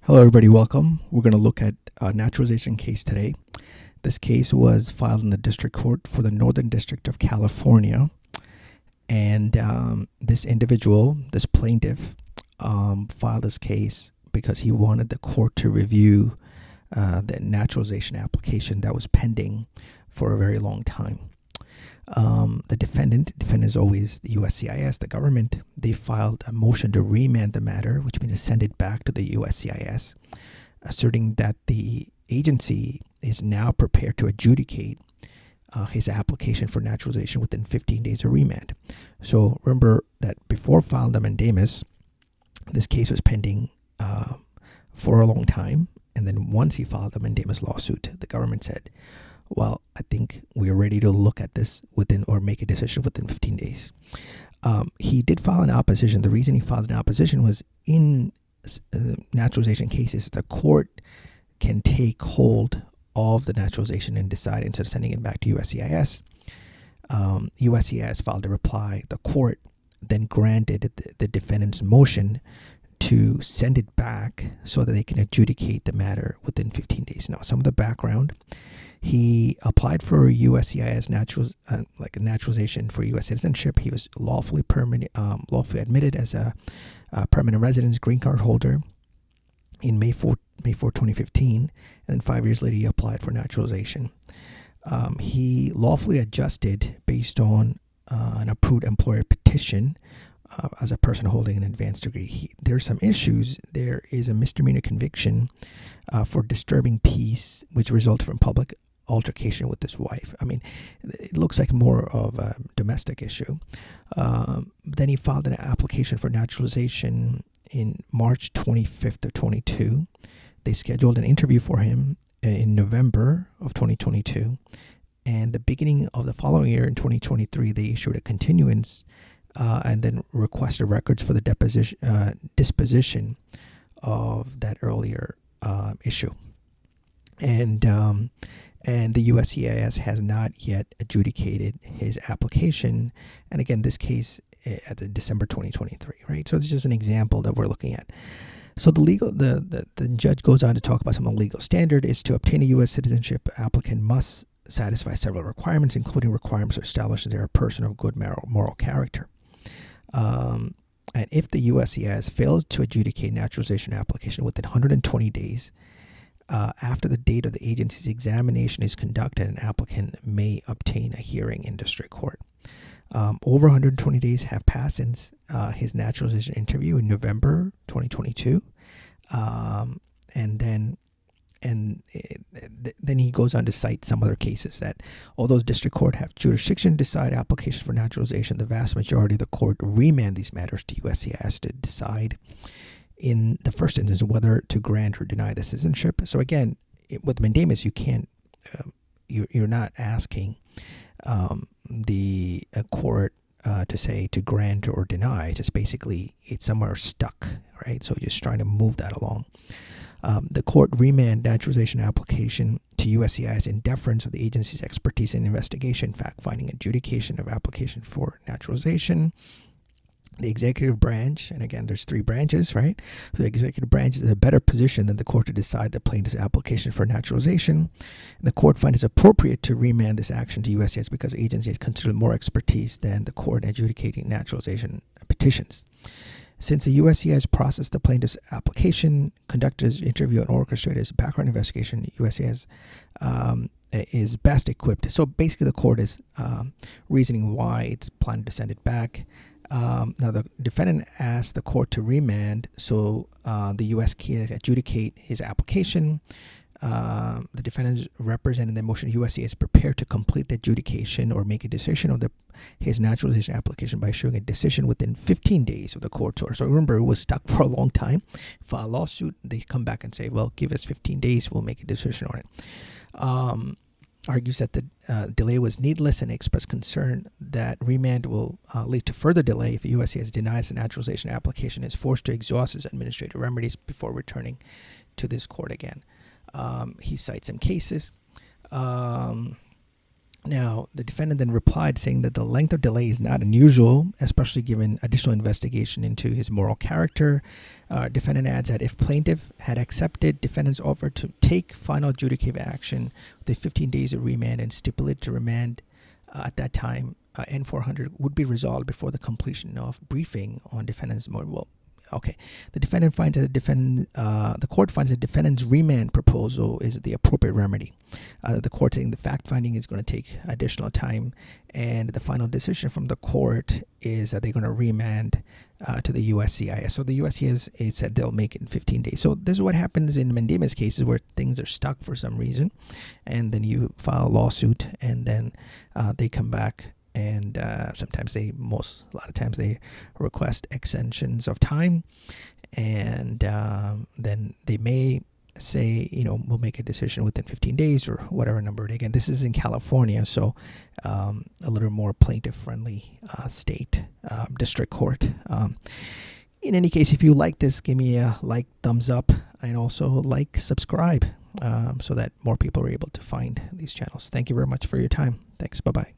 Hello, everybody. Welcome. We're going to look at a naturalization case today. This case was filed in the District Court for the Northern District of California. And this individual, this plaintiff, filed this case because he wanted the court to review the naturalization application that was pending for a very long time. The defendant is always the USCIS, the government. They filed a motion to remand the matter, which means to send it back to the USCIS, asserting that the agency is now prepared to adjudicate his application for naturalization within 15 days of remand. So remember that before filing the mandamus, this case was pending for a long time. And then once he filed the mandamus lawsuit, the government said, well, I think we are ready to look at this within or make a decision within 15 days. He did file an opposition. The reason he filed an opposition was in naturalization cases, the court can take hold of the naturalization and decide instead of sending it back to USCIS. USCIS filed a reply. The court then granted the defendant's motion to send it back so that they can adjudicate the matter within 15 days. Now, some of the background. He applied for USCIS naturalization for U.S. citizenship. He was lawfully admitted as a permanent residence green card holder in May 4, 2015, and then 5 years later he applied for naturalization. He lawfully adjusted based on an approved employer petition as a person holding an advanced degree. There are some issues. There is a misdemeanor conviction for disturbing peace, which resulted from public altercation with his wife. I mean, it looks like more of a domestic issue. Then he filed an application for naturalization in March 25th of 22. They scheduled an interview for him in November of 2022. And the beginning of the following year in 2023, they issued a continuance and then requested records for the disposition of that earlier issue. And the USCIS has not yet adjudicated his application. And again, this case at the December 2023, right? So it's just an example that we're looking at. So the judge goes on to talk about some of the legal standard is to obtain a U.S. citizenship, applicant must satisfy several requirements, including requirements to establish that they're a person of good moral character. And if the USCIS fails to adjudicate naturalization application within 120 days, after the date of the agency's examination is conducted, an applicant may obtain a hearing in district court. Over 120 days have passed since his naturalization interview in November 2022. Then he goes on to cite some other cases that although the district court have jurisdiction to decide applications for naturalization, the vast majority of the court remand these matters to USCIS to decide in the first instance whether to grant or deny the citizenship. So again, with mandamus, you can't, you're not asking the court to say to grant or deny. It's just basically it's somewhere stuck, right? So you're just trying to move that along. The court remand naturalization application to USCIS in deference of the agency's expertise in investigation, fact-finding, adjudication of application for naturalization. The executive branch, and again, there's three branches, right? So the executive branch is in a better position than the court to decide the plaintiff's application for naturalization. And the court finds it appropriate to remand this action to USCIS because the agency has considered more expertise than the court in adjudicating naturalization petitions. Since the USCIS processed the plaintiff's application, conducted his interview, and orchestrated his background investigation, USCIS is best equipped. So basically, the court is reasoning why it's planning to send it back. Now, the defendant asked the court to remand so the USCIS adjudicate his application. The defendant represented the motion USC is prepared to complete the adjudication or make a decision of his naturalization application by issuing a decision within 15 days of the court's order. So remember, it was stuck for a long time. File a lawsuit, they come back and say, well, give us 15 days, we'll make a decision on it. Argues that the delay was needless and expressed concern that remand will lead to further delay if the USCIS denies the naturalization application is forced to exhaust its administrative remedies before returning to this court again. He cites some cases. Now, the defendant then replied saying that the length of delay is not unusual, especially given additional investigation into his moral character. Defendant adds that if plaintiff had accepted defendant's offer to take final adjudicative action with 15 days of remand and stipulated to remand at that time, N-400 would be resolved before the completion of briefing on defendant's moral. Well, okay. The defendant finds that the court finds that defendant's remand proposal is the appropriate remedy. The court saying the fact finding is going to take additional time, and the final decision from the court is that they're going to remand to the USCIS. So the USCIS it said they'll make it in 15 days. So this is what happens in mandamus cases where things are stuck for some reason, and then you file a lawsuit, and then they come back. And sometimes a lot of times they request extensions of time, and then they may say, we'll make a decision within 15 days or whatever number. Again, this is in California, so a little more plaintiff-friendly state district court. In any case, if you like this, give me a like, thumbs up, and also subscribe so that more people are able to find these channels. Thank you very much for your time. Thanks. Bye-bye.